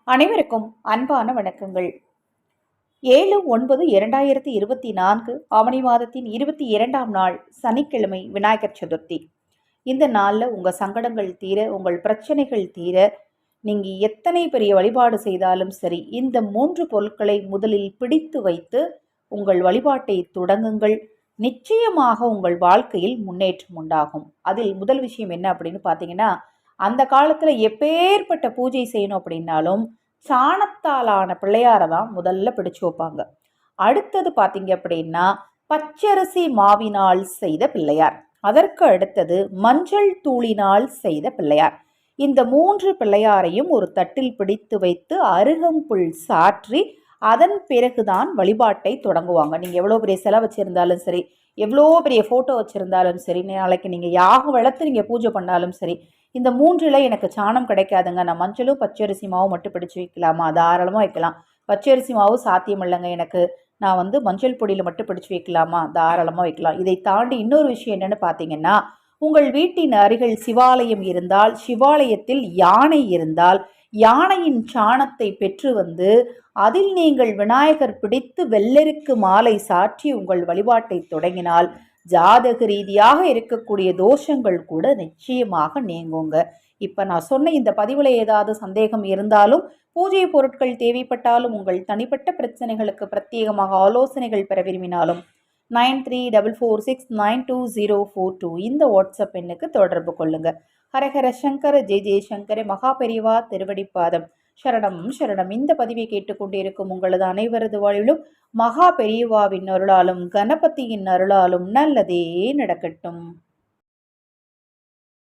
அனைவருக்கும் அன்பான வணக்கங்கள். 7/9/2024 ஆவணி மாதத்தின் 22ஆம் நாள் சனிக்கிழமை விநாயகர் சதுர்த்தி. இந்த நாளில் உங்கள் சங்கடங்கள் தீர, உங்கள் பிரச்சனைகள் தீர, நீங்கள் எத்தனை பெரிய வழிபாடு செய்தாலும் சரி, இந்த 3 பொருட்களை முதலில் பிடித்து வைத்து உங்கள் வழிபாட்டை தொடங்குங்கள். நிச்சயமாக உங்கள் வாழ்க்கையில் முன்னேற்றம் உண்டாகும். அதில் முதல் விஷயம் என்ன அப்படின்னு பார்த்தீங்கன்னா, அந்த காலத்தில் எப்பேற்பட்ட பூஜை செய்யணும் அப்படின்னாலும் சாணத்தாலான பிள்ளையாரை தான் முதல்ல பிடிச்சு வைப்பாங்க. அடுத்தது பார்த்தீங்க அப்படின்னா பச்சரிசி மாவினால் செய்த பிள்ளையார், அதற்கு அடுத்தது மஞ்சள் தூளினால் செய்த பிள்ளையார். இந்த 3 பிள்ளையாரையும் ஒரு தட்டில் பிடித்து வைத்து அருகம்புல் சாற்றி அதன் பிறகுதான் வழிபாட்டை தொடங்குவாங்க. நீங்கள் எவ்வளோ பெரிய செலவு வச்சுருந்தாலும் சரி, எவ்வளோ பெரிய ஃபோட்டோ வச்சுருந்தாலும் சரி, நாளைக்கு நீங்கள் யாகம் வளர்த்து நீங்கள் பூஜை பண்ணாலும் சரி, இந்த 3ல் எனக்கு சாணம் கிடைக்காதுங்க, நான் மஞ்சளும் பச்சரிசி மாவும் மட்டும் பிடிச்சி வைக்கலாமா? தாராளமாக வைக்கலாம். பச்சரிசி மாவு சாத்தியம் இல்லைங்க எனக்கு, நான் மஞ்சள் பொடியில் மட்டும் பிடிச்சி வைக்கலாமா? தாராளமாக வைக்கலாம். இதை தாண்டி இன்னொரு விஷயம் என்னென்னு பார்த்தீங்கன்னா, உங்கள் வீட்டின் அருகில் சிவாலயம் இருந்தால், சிவாலயத்தில் யானை இருந்தால், யானையின் சாணத்தை பெற்று அதில் நீங்கள் விநாயகர் பிடித்து வெள்ளருக்கு மாலை சாற்றி உங்கள் வழிபாட்டை தொடங்கினால் ஜாதக ரீதியாக இருக்கக்கூடிய தோஷங்கள் கூட நிச்சயமாக நீங்குங்க. இப்போ நான் சொன்ன இந்த பதிவில் ஏதாவது சந்தேகம் இருந்தாலும், பூஜை பொருட்கள் தேவைப்பட்டாலும், உங்கள் தனிப்பட்ட பிரச்சனைகளுக்கு பிரத்யேகமாக ஆலோசனைகள் பெற விரும்பினாலும் 9344692042 இந்த வாட்ஸ்அப் எண்ணுக்கு தொடர்பு கொள்ளுங்க. ஹரஹர சங்கர ஜெய ஜெயசங்கர மகா பெரிவா திருவடிப்பாதம் சரணம் சரணம். இந்த பதிவை கேட்டுக்கொண்டிருக்கும் உங்களது அனைவரது வாழ்விலும் மகா பெரியவாவின் அருளாலும் கணபதியின் அருளாலும் நல்லதே நடக்கட்டும்.